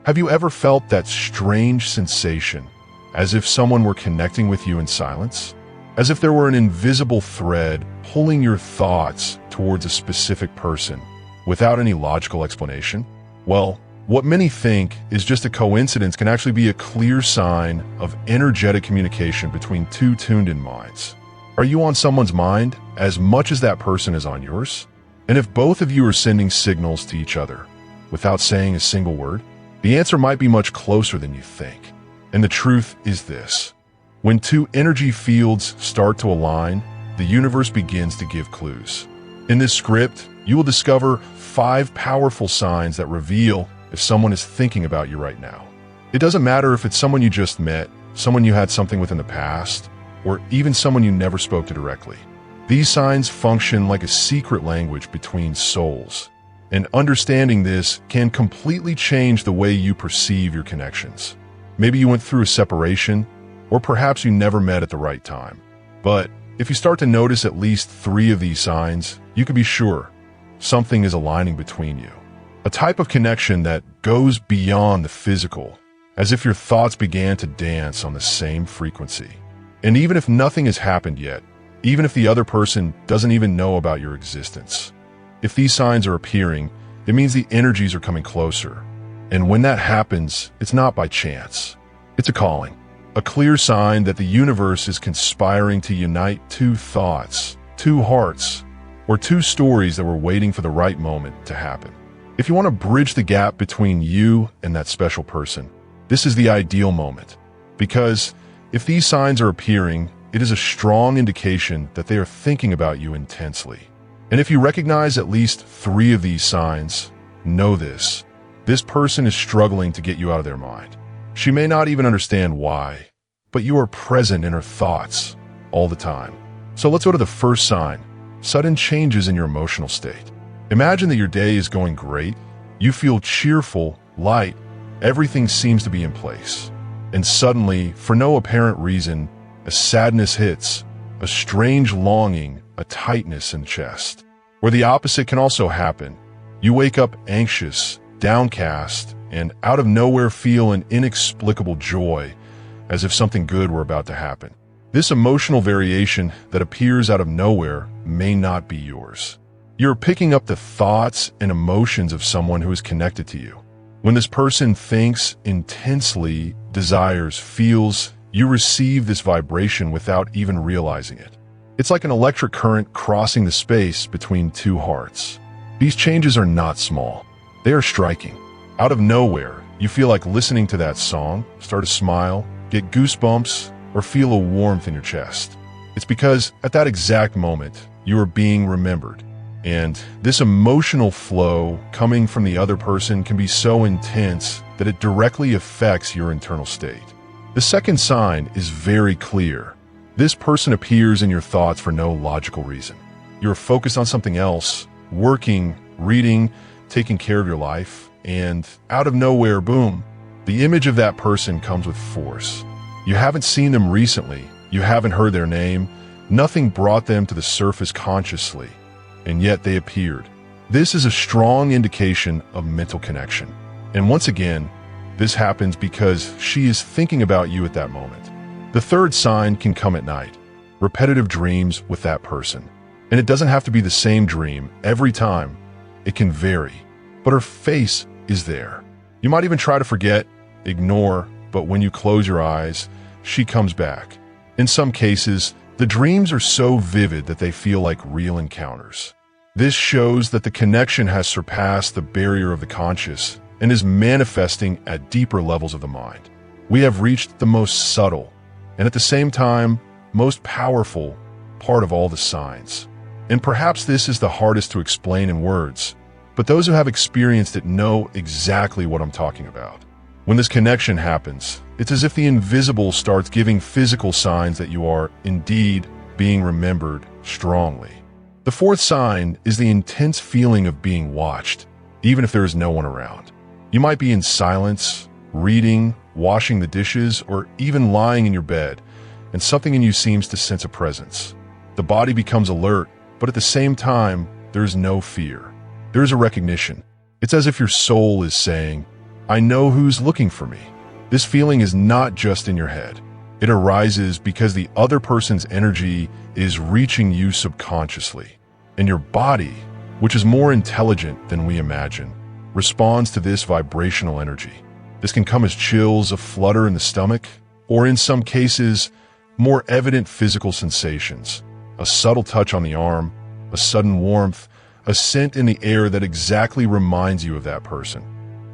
Have you ever felt that strange sensation, as if someone were connecting with you in silence? As if there were an invisible thread pulling your thoughts towards a specific person without any logical explanation? Well, what many think is just a coincidence can actually be a clear sign of energetic communication between two tuned-in minds. Are you on someone's mind as much as that person is on yours? And if both of you are sending signals to each other without saying a single word, the answer might be much closer than you think. And the truth is this: when two energy fields start to align, the universe begins to give clues. In this script, you will discover 5 powerful signs that reveal if someone is thinking about you right now. It doesn't matter if it's someone you just met, someone you had something with in the past, or even someone you never spoke to directly. These signs function like a secret language between souls, and understanding this can completely change the way you perceive your connections. Maybe you went through a separation, or perhaps you never met at the right time. But if you start to notice at least 3 of these signs, you can be sure something is aligning between you. A type of connection that goes beyond the physical, as if your thoughts began to dance on the same frequency. And even if nothing has happened yet, even if the other person doesn't even know about your existence, if these signs are appearing, it means the energies are coming closer. And when that happens, it's not by chance. It's a calling, a clear sign that the universe is conspiring to unite 2 thoughts, 2 hearts, or 2 stories that were waiting for the right moment to happen. If you want to bridge the gap between you and that special person, this is the ideal moment. Because if these signs are appearing, it is a strong indication that they are thinking about you intensely. And if you recognize at least 3 of these signs, know this: this person is struggling to get you out of their mind. She may not even understand why, but you are present in her thoughts all the time. So let's go to the first sign: sudden changes in your emotional state. Imagine that your day is going great. You feel cheerful, light, everything seems to be in place. And suddenly, for no apparent reason, a sadness hits, a strange longing, a tightness in the chest. Or the opposite can also happen. You wake up anxious, downcast, and out of nowhere feel an inexplicable joy, as if something good were about to happen. This emotional variation that appears out of nowhere may not be yours. You're picking up the thoughts and emotions of someone who is connected to you. When this person thinks intensely, desires, feels, you receive this vibration without even realizing it. It's like an electric current crossing the space between 2 hearts. These changes are not small. They are striking. Out of nowhere, you feel like listening to that song, start to smile, get goosebumps, or feel a warmth in your chest. It's because at that exact moment, you are being remembered. And this emotional flow coming from the other person can be so intense that it directly affects your internal state. The second sign is very clear. This person appears in your thoughts for no logical reason. You're focused on something else, working, reading, taking care of your life, and out of nowhere, boom, the image of that person comes with force. You haven't seen them recently, you haven't heard their name, nothing brought them to the surface consciously, and yet they appeared. This is a strong indication of mental connection. And once again, this happens because she is thinking about you at that moment. The third sign can come at night. Repetitive dreams with that person. And it doesn't have to be the same dream every time. It can vary. But her face is there. You might even try to forget, ignore, but when you close your eyes, she comes back. In some cases, the dreams are so vivid that they feel like real encounters. This shows that the connection has surpassed the barrier of the conscious and is manifesting at deeper levels of the mind. We have reached the most subtle, and at the same time, most powerful part of all the signs. And perhaps this is the hardest to explain in words, but those who have experienced it know exactly what I'm talking about. When this connection happens, it's as if the invisible starts giving physical signs that you are indeed being remembered strongly. The fourth sign is the intense feeling of being watched, even if there is no one around. You might be in silence, reading, washing the dishes, or even lying in your bed, and something in you seems to sense a presence. The body becomes alert, but at the same time, there is no fear. There is a recognition. It's as if your soul is saying, I know who's looking for me. This feeling is not just in your head. It arises because the other person's energy is reaching you subconsciously. And your body, which is more intelligent than we imagine, responds to this vibrational energy. This can come as chills, a flutter in the stomach, or in some cases, more evident physical sensations. A subtle touch on the arm, a sudden warmth, a scent in the air that exactly reminds you of that person,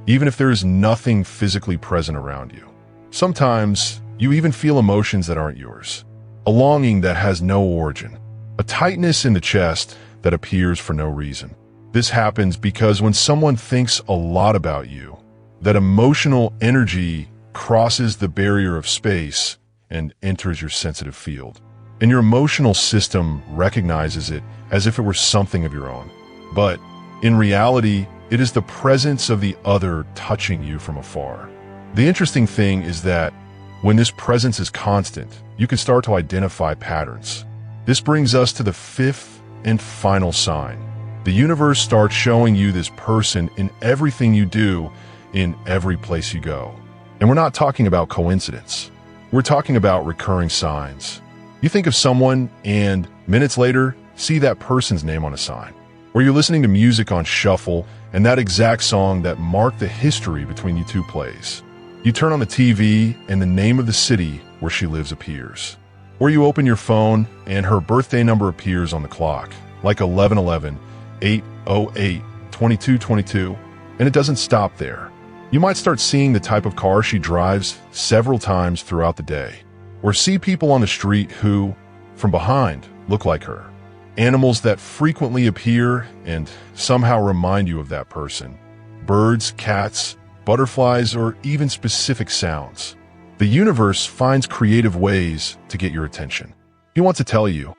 even if there is nothing physically present around you. Sometimes, you even feel emotions that aren't yours, a longing that has no origin, a tightness in the chest that appears for no reason. This happens because when someone thinks a lot about you, that emotional energy crosses the barrier of space and enters your sensitive field. And your emotional system recognizes it as if it were something of your own. But in reality, it is the presence of the other touching you from afar. The interesting thing is that when this presence is constant, you can start to identify patterns. This brings us to the fifth and final sign. The universe starts showing you this person in everything you do, in every place you go. And we're not talking about coincidence. We're talking about recurring signs. You think of someone and minutes later, see that person's name on a sign. Or you're listening to music on shuffle and that exact song that marked the history between you two plays. You turn on the TV and the name of the city where she lives appears. Or you open your phone and her birthday number appears on the clock, like 1111, 808, 2222, and it doesn't stop there. You might start seeing the type of car she drives several times throughout the day, or see people on the street who, from behind, look like her. Animals that frequently appear and somehow remind you of that person. Birds, cats, butterflies, or even specific sounds. The universe finds creative ways to get your attention. He wants to tell you,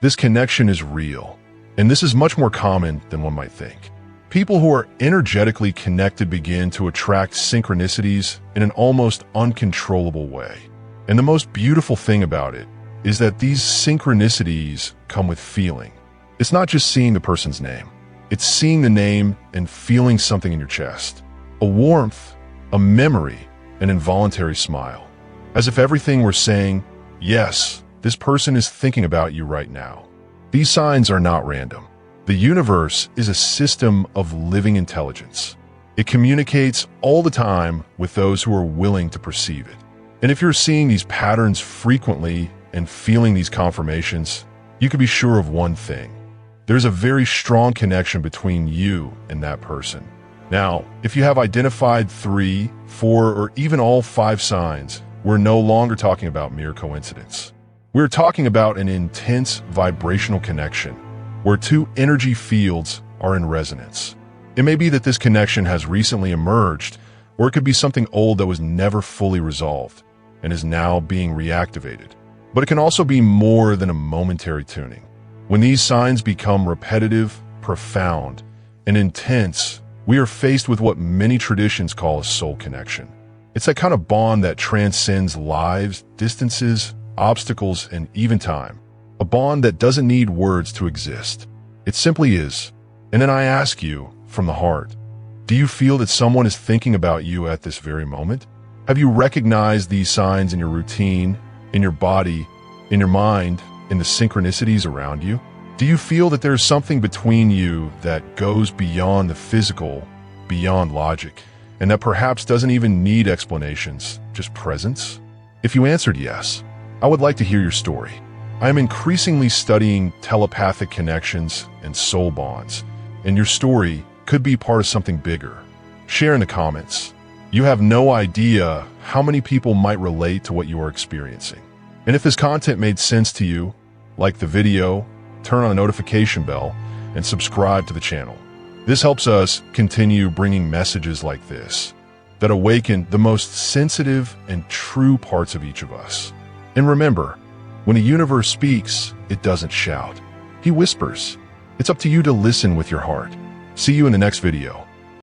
this connection is real, and this is much more common than one might think. People who are energetically connected begin to attract synchronicities in an almost uncontrollable way. And the most beautiful thing about it is that these synchronicities come with feeling. It's not just seeing the person's name. It's seeing the name and feeling something in your chest. A warmth, a memory, an involuntary smile. As if everything were saying, yes, this person is thinking about you right now. These signs are not random. The universe is a system of living intelligence. It communicates all the time with those who are willing to perceive it. And if you're seeing these patterns frequently and feeling these confirmations, you can be sure of one thing. There's a very strong connection between you and that person. Now, if you have identified 3, 4, or even all 5 signs, we're no longer talking about mere coincidence. We're talking about an intense vibrational connection where 2 energy fields are in resonance. It may be that this connection has recently emerged, or it could be something old that was never fully resolved and is now being reactivated. But it can also be more than a momentary tuning. When these signs become repetitive, profound, and intense, we are faced with what many traditions call a soul connection. It's that kind of bond that transcends lives, distances, obstacles, and even time. A bond that doesn't need words to exist. It simply is. And then I ask you, from the heart, do you feel that someone is thinking about you at this very moment? Have you recognized these signs in your routine, in your body, in your mind, in the synchronicities around you? Do you feel that there's something between you that goes beyond the physical, beyond logic, and that perhaps doesn't even need explanations, just presence? If you answered yes, I would like to hear your story. I am increasingly studying telepathic connections and soul bonds, and your story could be part of something bigger. Share in the comments. You have no idea how many people might relate to what you are experiencing. And if this content made sense to you, like the video, turn on the notification bell, and subscribe to the channel. This helps us continue bringing messages like this that awaken the most sensitive and true parts of each of us. And remember, when the universe speaks, it doesn't shout. He whispers. It's up to you to listen with your heart. See you in the next video.